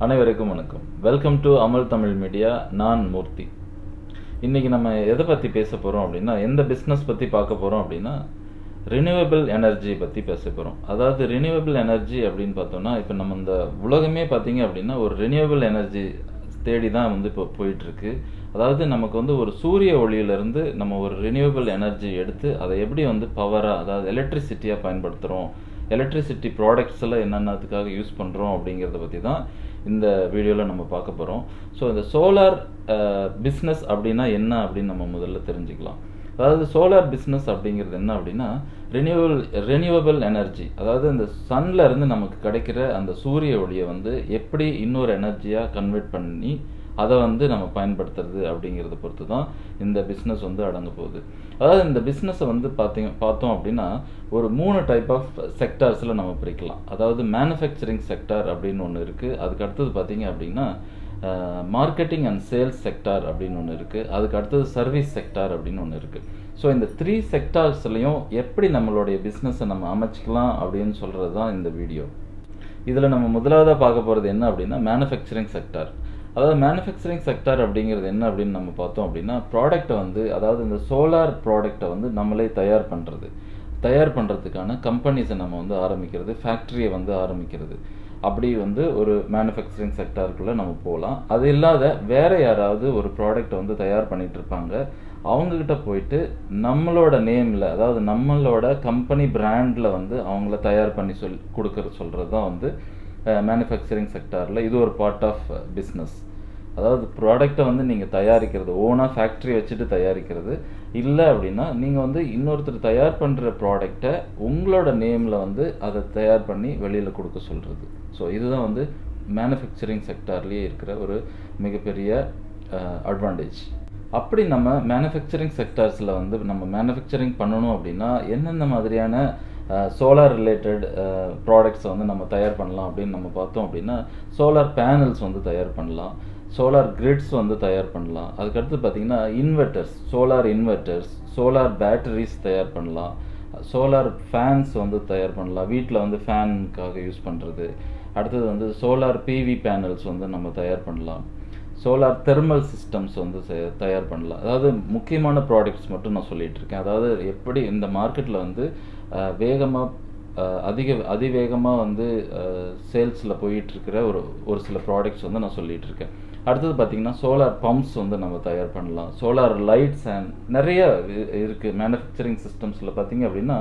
அனைவருக்கும் வணக்கம். Welcome to அமல் தமிழ் மீடியா. நான் மூர்த்தி. இன்றைக்கி நம்ம எதை பற்றி பேச போகிறோம் அப்படின்னா, எந்த பிஸ்னஸ் பற்றி பார்க்க போகிறோம் அப்படின்னா, ரினியூவபிள் எனர்ஜி பற்றி பேச போகிறோம். அதாவது ரினியூவபிள் எனர்ஜி அப்படின்னு பார்த்தோம்னா, இப்போ நம்ம இந்த உலகமே பார்த்திங்க அப்படின்னா ஒரு ரினியூவபிள் எனர்ஜி தேடி தான் இப்போ போயிட்டுருக்கு. அதாவது நமக்கு ஒரு சூரிய ஒளியிலேருந்து நம்ம ஒரு ரினியூவபிள் எனர்ஜி எடுத்து அதை எப்படி பவராக, அதாவது எலக்ட்ரிசிட்டியாக பயன்படுத்துகிறோம், எலக்ட்ரிசிட்டி ப்ராடக்ட்ஸ் எல்லாம் என்னென்னதுக்காக யூஸ் பண்ணுறோம் அப்படிங்கிறத பற்றி தான் இந்த வீடியோவில் நம்ம பார்க்க போகிறோம். ஸோ இந்த சோலார் பிஸ்னஸ் அப்படின்னா என்ன அப்படின்னு நம்ம முதல்ல தெரிஞ்சுக்கலாம். அதாவது சோலார் பிஸ்னஸ் அப்படிங்கிறது என்ன அப்படின்னா, ரினியூவபிள் எனர்ஜி, அதாவது இந்த சன்ல இருந்து நமக்கு கிடைக்கிற அந்த சூரிய ஒளியை எப்படி இன்னொரு எனர்ஜியாக கன்வெர்ட் பண்ணி அதை நம்ம பயன்படுத்துறது அப்படிங்கிறத பொறுத்து தான் இந்த பிஸ்னஸ் அடங்க போகுது. அதாவது இந்த பிஸ்னஸை பார்த்தோம் அப்படின்னா ஒரு 3 டைப் ஆஃப் செக்டார்ஸில் நம்ம பிரிக்கலாம். அதாவது மேனுஃபேக்சரிங் செக்டார் அப்படின்னு ஒன்று இருக்குது. அதுக்கு அடுத்தது பார்த்தீங்க அப்படின்னா மார்க்கெட்டிங் அண்ட் சேல்ஸ் செக்டார் அப்படின்னு ஒன்று இருக்குது. அதுக்கு அடுத்தது சர்வீஸ் செக்டார் அப்படின்னு ஒன்று இருக்குது. ஸோ இந்த 3 செக்டார்ஸ்லையும் எப்படி நம்மளுடைய பிஸ்னஸை நம்ம அமைச்சிக்கலாம் அப்படின்னு சொல்கிறது தான் இந்த வீடியோ. இதில் நம்ம முதலாவதாக பார்க்க போகிறது என்ன அப்படின்னா மேனுஃபேக்சரிங் செக்டார். அதாவது மேனுஃபேக்சரிங் செக்டார் அப்படிங்கிறது என்ன அப்படின்னு நம்ம பார்த்தோம் அப்படின்னா, ப்ராடக்டை அதாவது இந்த சோலார் ப்ராடக்டை நம்மளே தயார் பண்ணுறதுக்கான கம்பெனிஸை நம்ம ஆரம்பிக்கிறது, ஃபேக்ட்ரியை ஆரம்பிக்கிறது. அப்படி ஒரு மேனுஃபேக்சரிங் செக்டாருக்குள்ளே நம்ம போகலாம். அது இல்லாத வேறு யாராவது ஒரு ப்ராடக்டை தயார் பண்ணிகிட்டு இருப்பாங்க, அவங்கக்கிட்ட போயிட்டு நம்மளோட நேமில், அதாவது நம்மளோட கம்பெனி பிராண்டில் அவங்கள தயார் பண்ணி சொல்கிறது தான் மேனுஃபேக்சரிங் செக்டாரில் இது ஒரு பார்ட் ஆஃப் பிஸ்னஸ். அதாவது ப்ராடக்டை நீங்கள் தயாரிக்கிறது, ஓனாக ஃபேக்ட்ரி வச்சுட்டு தயாரிக்கிறது இல்லை அப்படின்னா, நீங்கள் இன்னொருத்தர் தயார் பண்ணுற ப்ராடக்டை உங்களோட நேமில் அதை தயார் பண்ணி வெளியில் கொடுக்க சொல்கிறது. ஸோ இதுதான் மேனுஃபேக்சரிங் செக்டார்லேயே இருக்கிற ஒரு மிகப்பெரிய அட்வான்டேஜ். அப்படி நம்ம மேனுஃபேக்சரிங் செக்டார்ஸில் நம்ம மேனுஃபேக்சரிங் பண்ணணும் அப்படின்னா என்னென்ன மாதிரியான சோலார் ரிலேட்டட் ப்ராடக்ட்ஸை நம்ம தயார் பண்ணலாம் அப்படின்னு நம்ம பார்த்தோம் அப்படின்னா, சோலார் பேனல்ஸ் தயார் பண்ணலாம், சோலார் கிரிட்ஸ் தயார் பண்ணலாம். அதுக்கடுத்து பார்த்திங்கன்னா inverters, solar inverters, solar batteries தயார் பண்ணலாம், சோலார் ஃபேன்ஸ் தயார் பண்ணலாம், வீட்டில் ஃபேனுக்காக யூஸ் பண்ணுறது. அடுத்தது சோலார் பிவி பேனல்ஸ் நம்ம தயார் பண்ணலாம், சோலார் தெர்மல் சிஸ்டம்ஸ் தயார் பண்ணலாம். அதாவது முக்கியமான ப்ராடக்ட்ஸ் மட்டும் நான் சொல்லிகிட்டு இருக்கேன். அதாவது எப்படி இந்த மார்க்கெட்டில் வேகமாக அதிவேகமாக சேல்ஸில் போயிட்டுருக்கிற ஒரு சில ப்ராடக்ட்ஸ் நான் சொல்லிகிட்டு இருக்கேன். அடுத்தது பார்த்திங்கன்னா சோலார் பம்ப்ஸ் நம்ம தயார் பண்ணலாம், சோலார் லைட்ஸ் அண்ட் நிறைய இருக்குது. மேனுஃபேக்சரிங் சிஸ்டம்ஸில் பார்த்திங்க அப்படின்னா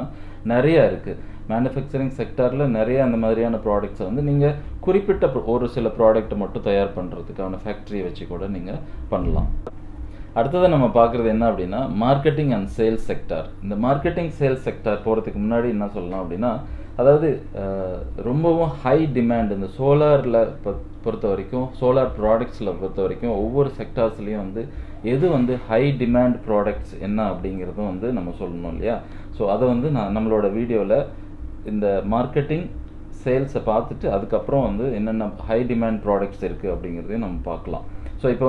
நிறையா இருக்குது. மேனுஃபேக்சரிங் செக்டாரில் நிறைய அந்த மாதிரியான ப்ராடக்ட்ஸை நீங்கள் குறிப்பிட்ட ஒரு சில ப்ராடக்ட்டை மட்டும் தயார் பண்ணுறதுக்கான ஃபேக்ட்ரியை வச்சு கூட நீங்கள் பண்ணலாம். அடுத்தது நம்ம பார்க்குறது என்ன அப்படின்னா மார்க்கெட்டிங் அண்ட் சேல்ஸ் செக்டார். இந்த மார்க்கெட்டிங் சேல்ஸ் செக்டார் போகிறதுக்கு முன்னாடி என்ன சொல்லலாம் அப்படின்னா, அதாவது ரொம்பவும் ஹை டிமாண்ட் இந்த சோலாரில் பொறுத்த வரைக்கும், சோலார் ப்ராடக்ட்ஸில் பொறுத்த வரைக்கும் ஒவ்வொரு செக்டார்ஸ்லேயும் எது ஹை டிமாண்ட் ப்ராடக்ட்ஸ் என்ன அப்படிங்கிறதும் நம்ம சொல்லணும் இல்லையா. ஸோ அதை நம்மளோட வீடியோவில் இந்த மார்க்கெட்டிங் சேல்ஸை பார்த்துட்டு அதுக்கப்புறம் என்னென்ன ஹை டிமாண்ட் ப்ராடக்ட்ஸ் இருக்குது அப்படிங்கிறதையும் நம்ம பார்க்கலாம். ஸோ இப்போ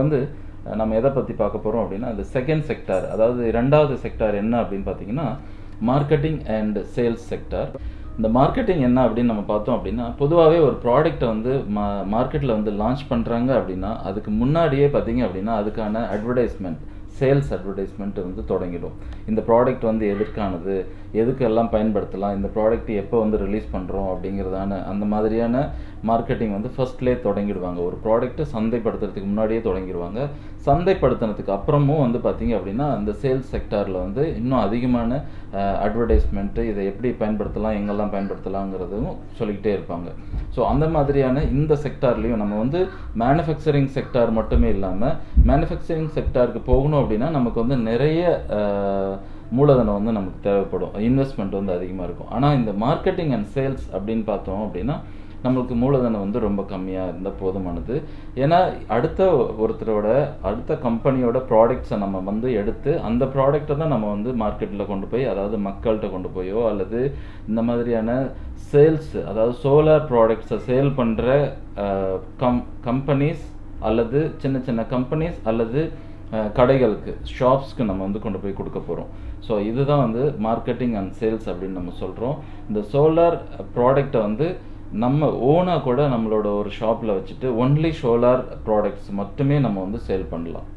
நம்ம எதை பற்றி பார்க்க போகிறோம் அப்படின்னா, இந்த செகண்ட் செக்டார், அதாவது 2வது செக்டார் என்ன அப்படின்னு பார்த்தீங்கன்னா மார்க்கெட்டிங் அண்ட் சேல்ஸ் செக்டார். இந்த மார்க்கெட்டிங் என்ன அப்படின்னு நம்ம பார்த்தோம் அப்படின்னா, பொதுவாகவே ஒரு ப்ராடக்டை மார்க்கெட்டில் லான்ச் பண்ணுறாங்க அப்படின்னா அதுக்கு முன்னாடியே பார்த்தீங்க அப்படின்னா அதுக்கான அட்வர்டைஸ்மெண்ட், சேல்ஸ் அட்வர்டைஸ்மெண்ட் தொடங்கிடும். இந்த ப்ராடக்ட் எதற்கானது, எதுக்கெல்லாம் பயன்படுத்தலாம், இந்த ப்ராடக்ட் எப்போ ரிலீஸ் பண்ணுறோம் அப்படிங்கிறதான அந்த மாதிரியான மார்க்கெட்டிங் ஃபர்ஸ்ட்லேயே தொடங்கிடுவாங்க. ஒரு ப்ராடக்ட்டை சந்தைப்படுத்துறதுக்கு முன்னாடியே தொடங்கிடுவாங்க. சந்தைப்படுத்தினதுக்கு அப்புறமும் பார்த்தீங்க அப்படின்னா அந்த சேல்ஸ் செக்டாரில் இன்னும் அதிகமான அட்வர்டைஸ்மெண்ட்டு, இதை எப்படி பயன்படுத்தலாம், எங்கெல்லாம் பயன்படுத்தலாங்கிறதும் சொல்லிக்கிட்டே இருப்பாங்க. ஸோ அந்த மாதிரியான இந்த செக்டார்லேயும் நம்ம மேனுஃபேக்சரிங் செக்டார் மட்டுமே இல்லாமல் மேனுஃபேக்சரிங் செக்டாருக்கு போகணும் அப்படின்னா நமக்கு நிறைய மூலதனம் நமக்கு தேவைப்படும், இன்வெஸ்ட்மெண்ட் அதிகமாக இருக்கும். ஆனால் இந்த மார்க்கெட்டிங் அண்ட் சேல்ஸ் அப்படின்னு பார்த்தோம் அப்படின்னா நம்மளுக்கு மூலதனம் ரொம்ப கம்மியாக இருந்தால் போதுமானது. ஏன்னா அடுத்த கம்பெனியோட ப்ராடக்ட்ஸை நம்ம எடுத்து அந்த ப்ராடக்டை தான் நம்ம மார்க்கெட்டில் கொண்டு போய், அதாவது மக்கள்கிட்ட கொண்டு போயோ அல்லது இந்த மாதிரியான சேல்ஸ், அதாவது சோலார் ப்ராடக்ட்ஸை சேல் பண்ணுற கம்பெனிஸ் அல்லது சின்ன சின்ன கம்பெனிஸ் அல்லது கடைகளுக்கு, ஷாப்ஸ்க்கு நம்ம கொண்டு போய் கொடுக்க போகிறோம். ஸோ இதுதான் மார்க்கெட்டிங் அண்ட் சேல்ஸ் அப்படின்னு நம்ம சொல்கிறோம். இந்த சோலார் ப்ராடக்டை நம்ம ஓனாக கூட நம்மளோட ஒரு ஷாப்பில் வச்சுட்டு ஒன்லி சோலார் ப்ராடக்ட்ஸ் மட்டுமே நம்ம வந்து சேல் பண்ணலாம்.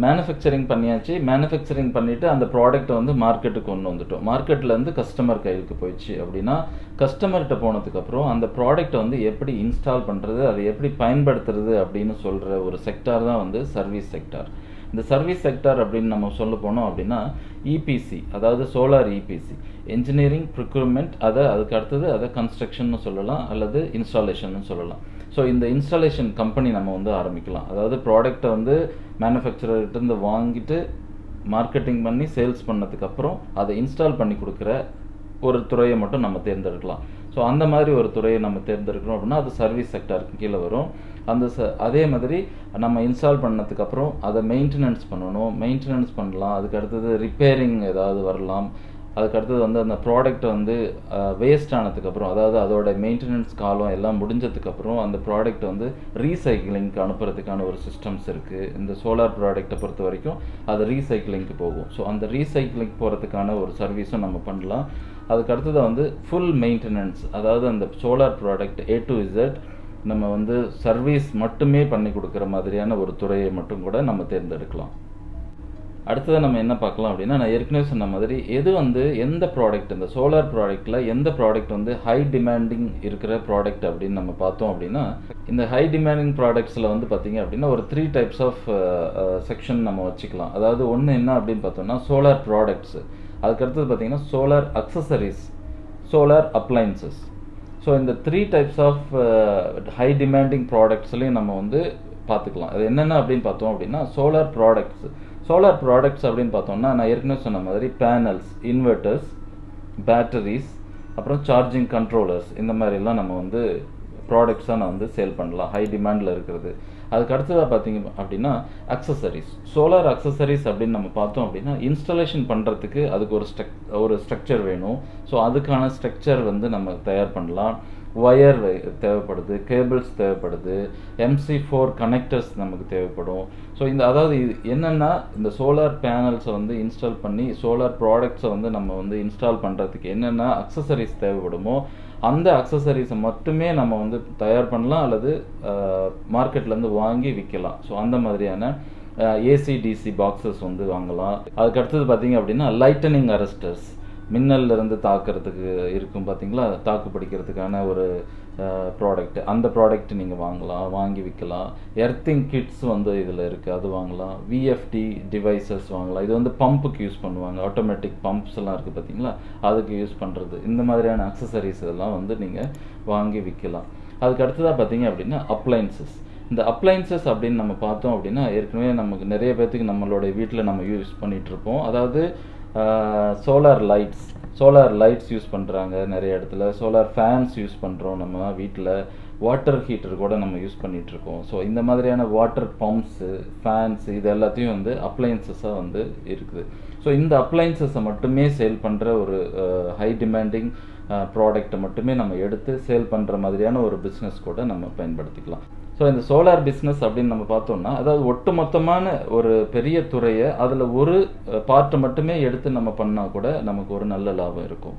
மேனுஃபேக்சரிங் பண்ணியாச்சு, மேனுஃபேக்சரிங் பண்ணிவிட்டு அந்த ப்ராடக்ட்டை வந்து மார்க்கெட்டுக்கு கொண்டு வந்துட்டோம். மார்க்கெட்லேருந்து கஸ்டமர் கையிலுக்கு போயிடுச்சு அப்படின்னா, கஸ்டமர்கிட்ட போனதுக்கப்புறம் அந்த ப்ராடக்ட்டை வந்து எப்படி இன்ஸ்டால் பண்ணுறது, அதை எப்படி பயன்படுத்துறது அப்படின்னு சொல்கிற ஒரு செக்டார் தான் வந்து சர்வீஸ் செக்டார். இந்த சர்வீஸ் செக்டார் அப்படின்னு நம்ம சொல்ல போனோம் அப்படின்னா இபிசி, அதாவது சோலார் இபிசி, என்ஜினியரிங் ப்ரொக்யூர்மெண்ட், அதுக்கு அடுத்தது அதை கன்ஸ்ட்ரக்ஷன்னு சொல்லலாம் அல்லது இன்ஸ்டாலேஷன்னு சொல்லலாம். ஸோ இந்த இன்ஸ்டாலேஷன் கம்பெனி நம்ம வந்து ஆரம்பிக்கலாம். அதாவது ப்ராடக்டை வந்து மேனுஃபேக்சரர்கிட்டருந்து வாங்கிட்டு மார்க்கெட்டிங் பண்ணி சேல்ஸ் பண்ணதுக்கப்புறம் அதை இன்ஸ்டால் பண்ணி கொடுக்குற ஒரு துறையை மட்டும் நம்ம தேர்ந்தெடுக்கலாம். ஸோ அந்த மாதிரி ஒரு துறையை நம்ம தேர்ந்தெடுக்கிறோம் அப்படின்னா அது சர்வீஸ் செக்டாருக்கு கீழே வரும். அதே மாதிரி நம்ம இன்ஸ்டால் பண்ணதுக்கப்புறம் அதை மெயின்டெனன்ஸ் பண்ணலாம். அதுக்கு அடுத்தது ரிப்பேரிங் ஏதாவது வரலாம். அதுக்கடுத்தது வந்து அந்த ப்ராடக்ட் வந்து வேஸ்ட் ஆனதுக்கப்புறம், அதாவது அதோட மெயின்டெனன்ஸ் காலம் எல்லாம் முடிஞ்சதுக்கப்புறம் அந்த ப்ராடக்ட் வந்து ரீசைக்கிளிங்க்கு அனுப்புறதுக்கான ஒரு சிஸ்டம்ஸ் இருக்குது. இந்த சோலார் ப்ராடக்ட்டை பொறுத்த வரைக்கும் அது ரீசைக்கிளிங்க்கு போகும். ஸோ அந்த ரீசைக்கிளிங் போகிறதுக்கான ஒரு சர்வீஸும் நம்ம பண்ணலாம். அதுக்கடுத்தது வந்து ஃபுல் மெயின்டெனன்ஸ், அதாவது அந்த solar product A to Z நம்ம வந்து சர்வீஸ் மட்டுமே பண்ணி கொடுக்குற மாதிரியான ஒரு துறையை மட்டும் கூட நம்ம தேர்ந்தெடுக்கலாம். அடுத்தது நம்ம என்ன பார்க்கலாம் அப்படின்னா, நான் ஏற்கனவே சொன்ன மாதிரி எந்த ப்ராடக்ட், இந்த சோலார் ப்ராடக்ட்டில் எந்த ப்ராடக்ட் வந்து ஹை டிமாண்டிங் இருக்கிற ப்ராடக்ட் அப்படின்னு நம்ம பார்த்தோம் அப்படின்னா, இந்த ஹை டிமாண்டிங் ப்ராடக்ட்ஸில் வந்து பார்த்திங்க அப்படின்னா ஒரு 3 டைப்ஸ் ஆஃப் செக்ஷன் நம்ம வச்சுக்கலாம். அதாவது ஒன்று என்ன அப்படின்னு பார்த்தோம்னா சோலார் ப்ராடக்ட்ஸு, அதுக்கடுத்தது பார்த்திங்கன்னா solar accessories, solar appliances. So இந்த 3 டைப்ஸ் ஆஃப் ஹை டிமாண்டிங் ப்ராடக்ட்ஸ்லையும் நம்ம வந்து பார்த்துக்கலாம். அது என்னென்ன அப்படின்னு பார்த்தோம் அப்படின்னா சோலார் ப்ராடக்ட்ஸ் அப்படின்னு பார்த்தோம்னா நான் ஏற்கனவே சொன்ன மாதிரி பேனல்ஸ், இன்வெர்டர்ஸ், பேட்டரிஸ், அப்புறம் சார்ஜிங் கண்ட்ரோலர்ஸ், இந்த மாதிரிலாம் நம்ம வந்து ப்ராடக்ட்ஸாக நான் வந்து சேல் பண்ணலாம் ஹை டிமாண்டில் இருக்கிறது. அதுக்கு அடுத்ததாக பார்த்தீங்க அப்படின்னா அக்சசரிஸ், சோலார் அக்சசரிஸ் அப்படின்னு நம்ம பார்த்தோம் அப்படின்னா இன்ஸ்டாலேஷன் பண்ணுறதுக்கு அதுக்கு ஒரு ஸ்ட்ரக்சர் வேணும். ஸோ அதுக்கான ஸ்ட்ரக்சர் வந்து நம்ம தயார் பண்ணலாம். ஒயர் தேவைப்படுது, கேபிள்ஸ் தேவைப்படுது, MC4 கனெக்டர்ஸ் நமக்கு தேவைப்படும். ஸோ அதாவது என்னென்னா இந்த சோலார் பேனல்ஸை வந்து இன்ஸ்டால் பண்ணி சோலார் ப்ராடக்ட்ஸை வந்து நம்ம வந்து இன்ஸ்டால் பண்ணுறதுக்கு என்னென்ன அக்சசரிஸ் தேவைப்படுமோ அந்த அக்சசரிஸை மட்டுமே நம்ம வந்து தயார் பண்ணலாம் அல்லது மார்க்கெட்லேருந்து வாங்கி விற்கலாம். ஸோ அந்த மாதிரியான AC/DC பாக்ஸஸ் வந்து வாங்கலாம். அதுக்கு அடுத்தது பார்த்தீங்க அப்படின்னா லைட்டனிங் அரெஸ்டர்ஸ், மின்னல்லிருந்து தாக்கிறதுக்கு இருக்கும் பார்த்தீங்களா, தாக்கு பிடிக்கிறதுக்கான ஒரு ப்ராடக்ட், அந்த ப்ராடக்ட் நீங்கள் வாங்கி விற்கலாம். எர்த்திங் கிட்ஸ் வந்து இதில் இருக்குது, அது வாங்கலாம். VFD டிவைசஸ் வாங்கலாம். இது வந்து பம்புக்கு யூஸ் பண்ணுவாங்க, ஆட்டோமேட்டிக் பம்ப்ஸ் எல்லாம் இருக்குது பார்த்தீங்களா, அதுக்கு யூஸ் பண்ணுறது. இந்த மாதிரியான அக்சசரிஸ் இதெல்லாம் வந்து நீங்கள் வாங்கி விற்கலாம். அதுக்கு அடுத்ததாக பார்த்தீங்க அப்படின்னா அப்ளைன்சஸ். இந்த அப்ளைன்சஸ் அப்படின்னு நம்ம பார்த்தோம் அப்படின்னா ஏற்கனவே நமக்கு நிறைய பேர்த்துக்கு நம்மளோட வீட்டில் நம்ம யூஸ் பண்ணிகிட்ருப்போம். அதாவது சோலார் லைட்ஸ் யூஸ் பண்ணுறாங்க நிறைய இடத்துல, சோலார் ஃபேன்ஸ் யூஸ் பண்ணுறோம் நம்ம வீட்டில், வாட்டர் ஹீட்டர் கூட நம்ம யூஸ் பண்ணிகிட்ருக்கோம். ஸோ இந்த மாதிரியான வாட்டர் பம்ப்ஸு, ஃபேன்ஸ், இது எல்லாத்தையும் வந்து அப்ளைன்சஸாக வந்து இருக்குது. ஸோ இந்த அப்ளைன்சஸை மட்டுமே சேல் பண்ணுற ஒரு ஹை டிமாண்டிங் ப்ராடக்டை மட்டுமே நம்ம எடுத்து சேல் பண்ணுற மாதிரியான ஒரு பிஸ்னஸ் கூட நம்ம பயன்படுத்திக்கலாம். ஸோ இந்த சோலார் பிஸ்னஸ் அப்படின்னு நம்ம பார்த்தோம்னா அதாவது ஒட்டுமொத்தமான ஒரு பெரிய துறையை அதில் ஒரு பார்ட்டை மட்டுமே எடுத்து நம்ம பண்ணால் கூட நமக்கு ஒரு நல்ல லாபம் இருக்கும்.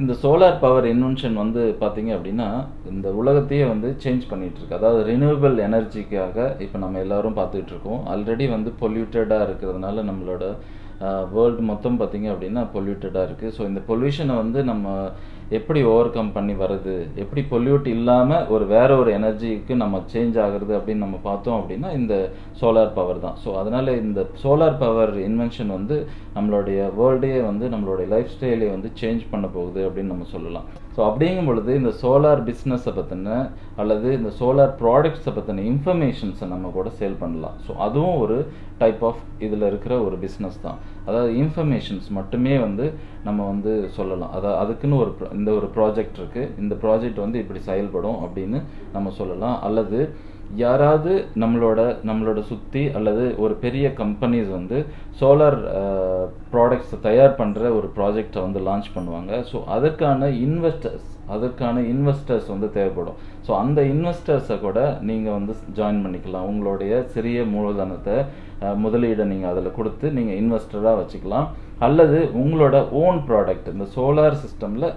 இந்த சோலார் பவர் இன்வென்ஷன் வந்து பார்த்தீங்க அப்படின்னா இந்த உலகத்தையே வந்து சேஞ்ச் பண்ணிகிட்டு இருக்கு. அதாவது ரினியூவபிள் எனர்ஜிக்காக இப்போ நம்ம எல்லாரும் பார்த்துக்கிட்டு இருக்கோம். ஆல்ரெடி வந்து பொல்யூட்டடாக இருக்கிறதுனால நம்மளோட வேர்ல்டு மொத்தம் பார்த்திங்க அப்படின்னா பொல்யூட்டடாக இருக்குது. ஸோ இந்த பொல்யூஷனை வந்து நம்ம எப்படி ஓவர் கம் பண்ணி வருது, எப்படி பொல்யூட் இல்லாமல் வேற ஒரு எனர்ஜிக்கு நம்ம சேஞ்ச் ஆகுறது அப்படின்னு நம்ம பார்த்தோம் அப்படின்னா இந்த சோலார் பவர் தான். ஸோ அதனால் இந்த சோலார் பவர் இன்வென்ஷன் வந்து நம்மளுடைய வேர்ல்டையே வந்து நம்மளுடைய லைஃப் ஸ்டைலே வந்து சேஞ்ச் பண்ண போகுது அப்படின்னு நம்ம சொல்லலாம். ஸோ அப்படிங்கும் பொழுது இந்த சோலார் பிஸ்னஸை பற்றின அல்லது இந்த சோலார் ப்ராடக்ட்ஸை பற்றின இன்ஃபர்மேஷன்ஸை நம்ம கூட சேல் பண்ணலாம். ஸோ அதுவும் ஒரு டைப் ஆஃப் இதில் இருக்கிற ஒரு பிஸ்னஸ் தான். அதாவது இன்ஃபர்மேஷன்ஸ் மட்டுமே வந்து நம்ம வந்து சொல்லலாம். அதுக்குன்னு ஒரு ப்ராஜெக்ட் இருக்குது, இந்த ப்ராஜெக்ட் வந்து இப்படி செயல்படும் அப்படின்னு நம்ம சொல்லலாம். அல்லது யாராவது நம்மளோட சுற்றி அல்லது ஒரு பெரிய கம்பெனிஸ் வந்து சோலார் ப்ராடக்ட்ஸை தயார் பண்ணுற ஒரு ப்ராஜெக்டை வந்து லான்ச் பண்ணுவாங்க. ஸோ அதற்கான இன்வெஸ்டர்ஸ் வந்து தேவைப்படும். ஸோ அந்த இன்வெஸ்டர்ஸை கூட நீங்கள் வந்து ஜாயின் பண்ணிக்கலாம். உங்களுடைய சிறிய மூலதனத்தை முதலீடை நீங்கள் அதில் கொடுத்து நீங்கள் இன்வெஸ்டராக வச்சுக்கலாம். அல்லது உங்களோட ஓன் ப்ராடக்ட் இந்த சோலார் சிஸ்டமில்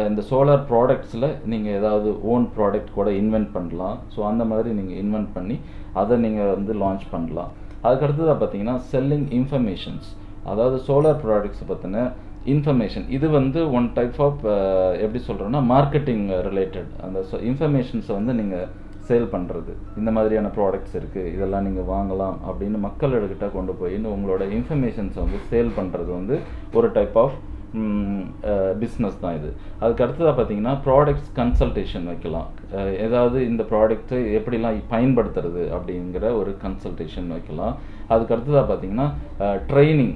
இந்த சோலார் ப்ராடக்ட்ஸில் நீங்கள் ஏதாவது ஓன் ப்ராடக்ட் கூட இன்வென்ட் பண்ணலாம். ஸோ அந்த மாதிரி நீங்கள் இன்வென்ட் பண்ணி அதை நீங்கள் வந்து லான்ச் பண்ணலாம். அதுக்கடுத்ததாக பார்த்தீங்கன்னா செல்லிங் இன்ஃபர்மேஷன்ஸ், அதாவது சோலார் ப்ராடக்ட்ஸை பற்றின இன்ஃபர்மேஷன். இது வந்து ஒன் டைப் ஆஃப் எப்படி சொல்கிறோன்னா மார்க்கெட்டிங் ரிலேட்டட். அந்த இன்ஃபர்மேஷன்ஸை வந்து நீங்கள் சேல் பண்ணுறது, இந்த மாதிரியான ப்ராடக்ட்ஸ் இருக்குது, இதெல்லாம் நீங்கள் வாங்கலாம் அப்படின்னு மக்கள்கிட்ட கொண்டு போய் உங்களோட இன்ஃபர்மேஷன்ஸை வந்து சேல் பண்ணுறது வந்து ஒரு டைப் ஆஃப் பிஸ்னஸ் தான் இது. அதுக்கு அடுத்ததாக பார்த்தீங்கன்னா ப்ராடக்ட்ஸ் கன்சல்டேஷன் வைக்கலாம். ஏதாவது இந்த ப்ராடக்ட்டு எப்படிலாம் பயன்படுத்துறது அப்படிங்கிற ஒரு கன்சல்டேஷன் வைக்கலாம். அதுக்கு அடுத்ததாக பார்த்தீங்கன்னா ட்ரைனிங்,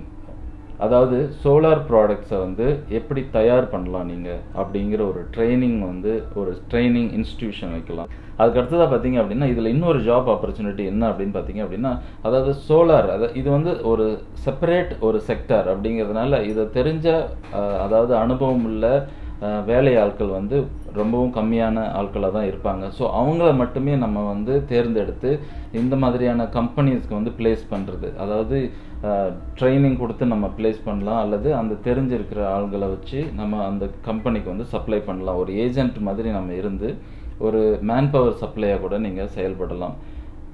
அதாவது சோலார் ப்ராடக்ட்ஸை வந்து எப்படி தயார் பண்ணலாம் நீங்கள் அப்படிங்கிற ஒரு ட்ரைனிங் வந்து ஒரு ட்ரைனிங் இன்ஸ்டிடியூஷன் வைக்கலாம். அதுக்கு அடுத்ததாக பார்த்தீங்க அப்படின்னா இதில் இன்னொரு ஜாப் ஆப்பர்ச்சுனிட்டி என்ன அப்படின்னு பார்த்தீங்க அப்படின்னா, அதாவது சோலார் இது வந்து ஒரு செப்பரேட் ஒரு செக்டார் அப்படிங்கிறதுனால இதை தெரிஞ்ச அதாவது அனுபவம் உள்ள வேலை ஆட்கள் வந்து ரொம்பவும் கம்மியான ஆட்களாக தான் இருப்பாங்க. ஸோ அவங்கள மட்டுமே நம்ம வந்து தேர்ந்தெடுத்து இந்த மாதிரியான கம்பெனிஸ்க்கு வந்து பிளேஸ் பண்ணுறது, அதாவது ட்ரைனிங் கொடுத்து நம்ம பிளேஸ் பண்ணலாம், அல்லது அந்த தெரிஞ்சிருக்கிற ஆள்களை வச்சு நம்ம அந்த கம்பெனிக்கு வந்து சப்ளை பண்ணலாம். ஒரு ஏஜென்ட் மாதிரி நம்ம இருந்து ஒரு மேன் பவர் சப்ளையாக கூட நீங்கள் செயல்படலாம்.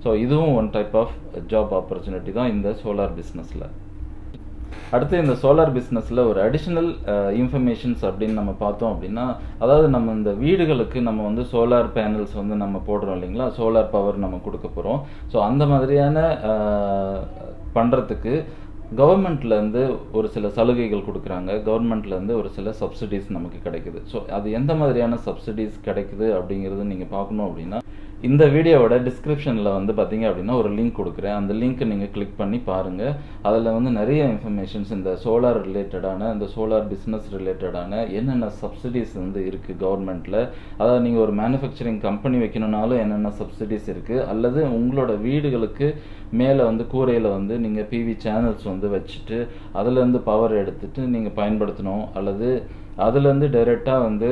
ஸோ இதுவும் one type of job opportunity தான் இந்த சோலார் பிஸ்னஸில். அடுத்து இந்த சோலார் பிஸ்னஸில் ஒரு அடிஷ்னல் இன்ஃபர்மேஷன்ஸ் அப்படின்னு நம்ம பார்த்தோம் அப்படின்னா, அதாவது நம்ம இந்த வீடுகளுக்கு நம்ம வந்து சோலார் பேனல்ஸ் வந்து நம்ம போடுறோம் இல்லைங்களா, சோலார் பவர் நம்ம கொடுக்க போகிறோம். ஸோ அந்த மாதிரியான பண்ணுறதுக்கு கவர்மெண்ட்லேருந்து ஒரு சில சலுகைகள் கொடுக்குறாங்க, கவர்மெண்ட்லேருந்து ஒரு சில சப்சிடிஸ் நமக்கு கிடைக்குது. ஸோ அது எந்த மாதிரியான சப்சிடிஸ் கிடைக்குது அப்படிங்கிறது நீங்கள் பார்க்கணும் அப்படின்னா, இந்த வீடியோவோட டிஸ்கிரிப்ஷனில் வந்து பார்த்தீங்க அப்படின்னா ஒரு லிங்க் கொடுக்குறேன். அந்த லிங்க்கை நீங்கள் கிளிக் பண்ணி பாருங்கள். அதில் வந்து நிறைய இன்ஃபர்மேஷன்ஸ் இந்த சோலார் ரிலேட்டடான, இந்த சோலார் பிஸ்னஸ் ரிலேட்டடான என்னென்ன சப்சிடிஸ் வந்து இருக்குது கவர்மெண்ட்டில், அதாவது நீங்கள் ஒரு மேனுஃபேக்சரிங் கம்பெனி வைக்கணுன்னாலும் என்னென்ன சப்சிடிஸ் இருக்குது, அல்லது உங்களோட வீடுகளுக்கு மேலே வந்து கூரையில் வந்து நீங்கள் பிவி சேனல்ஸ் வந்து வச்சுட்டு அதுலேருந்து பவர் எடுத்துகிட்டு நீங்கள் பயன்படுத்தணும், அல்லது அதுலேருந்து டைரெக்டாக வந்து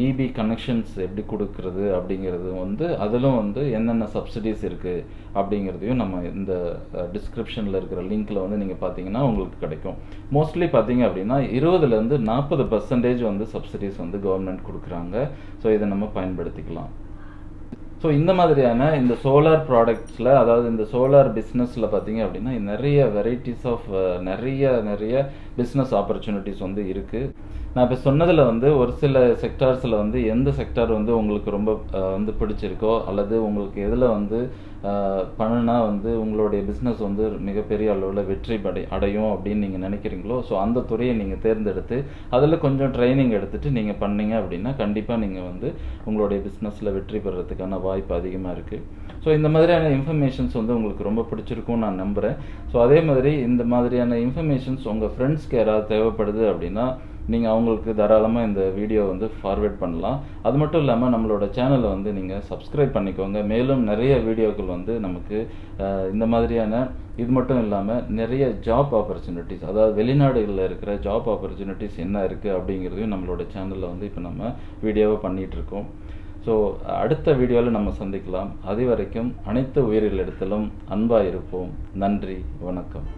இபி கனெக்ஷன்ஸ் எப்படி கொடுக்குறது அப்படிங்கிறது வந்து அதிலும் வந்து என்னென்ன சப்சிடிஸ் இருக்குது அப்படிங்கிறதையும் நம்ம இந்த டிஸ்கிரிப்ஷனில் இருக்கிற லிங்க்கில் வந்து நீங்கள் பார்த்தீங்கன்னா உங்களுக்கு கிடைக்கும். மோஸ்ட்லி பார்த்தீங்க அப்படின்னா 20% 40% வந்து சப்சிடிஸ் வந்து கவர்மெண்ட் கொடுக்குறாங்க. ஸோ இதை நம்ம பயன்படுத்திக்கலாம். ஸோ இந்த மாதிரியான இந்த சோலார் ப்ராடக்ட்ஸில், அதாவது இந்த சோலார் பிஸ்னஸில் பார்த்தீங்க அப்படின்னா நிறைய வெரைட்டிஸ் ஆஃப் நிறைய பிஸ்னஸ் ஆப்பர்ச்சுனிட்டிஸ் வந்து இருக்குது. நான் இப்போ சொன்னதில் வந்து ஒரு சில செக்டார்ஸில் வந்து எந்த செக்டார் வந்து உங்களுக்கு ரொம்ப வந்து பிடிச்சிருக்கோ, அல்லது உங்களுக்கு எதில் வந்து பண்ணுனா வந்து உங்களுடைய பிஸ்னஸ் வந்து மிகப்பெரிய அளவில் வெற்றி அடையும் அப்படின்னு நீங்கள் நினைக்கிறீங்களோ, ஸோ அந்த துறையை நீங்கள் தேர்ந்தெடுத்து அதில் கொஞ்சம் ட்ரைனிங் எடுத்துகிட்டு நீங்கள் பண்ணீங்க அப்படின்னா கண்டிப்பாக நீங்கள் வந்து உங்களுடைய பிஸ்னஸில் வெற்றி பெறத்துக்கான வாய்ப்பு அதிகமாக இருக்குது. ஸோ இந்த மாதிரியான இன்ஃபர்மேஷன்ஸ் வந்து உங்களுக்கு ரொம்ப பிடிச்சிருக்கும்னு நான் நம்புகிறேன். ஸோ அதே மாதிரி இந்த மாதிரியான இன்ஃபர்மேஷன்ஸ் உங்கள் ஃப்ரெண்ட்ஸ்க்கு யாராவது தேவைப்படுது அப்படின்னா நீங்கள் அவங்களுக்கு தாராளமாக இந்த வீடியோ வந்து ஃபார்வேர்ட் பண்ணலாம். அது மட்டும் இல்லாமல் நம்மளோட சேனலை வந்து நீங்கள் சப்ஸ்கிரைப் பண்ணிக்கோங்க. மேலும் நிறைய வீடியோக்கள் வந்து நமக்கு இந்த மாதிரியான, இது மட்டும் இல்லாமல் நிறைய ஜாப் ஆப்பர்ச்சுனிட்டிஸ், அதாவது வெளிநாடுகளில் இருக்கிற ஜாப் ஆப்பர்ச்சுனிட்டிஸ் என்ன இருக்குது அப்படிங்கிறதையும் நம்மளோட சேனலில் வந்து இப்போ நம்ம வீடியோவை பண்ணிகிட்ருக்கோம். ஸோ அடுத்த வீடியோவில் நம்ம சந்திக்கலாம். அது வரைக்கும் அனைத்து உயிரிகளிடத்திலும் அன்பாக இருப்போம். நன்றி, வணக்கம்.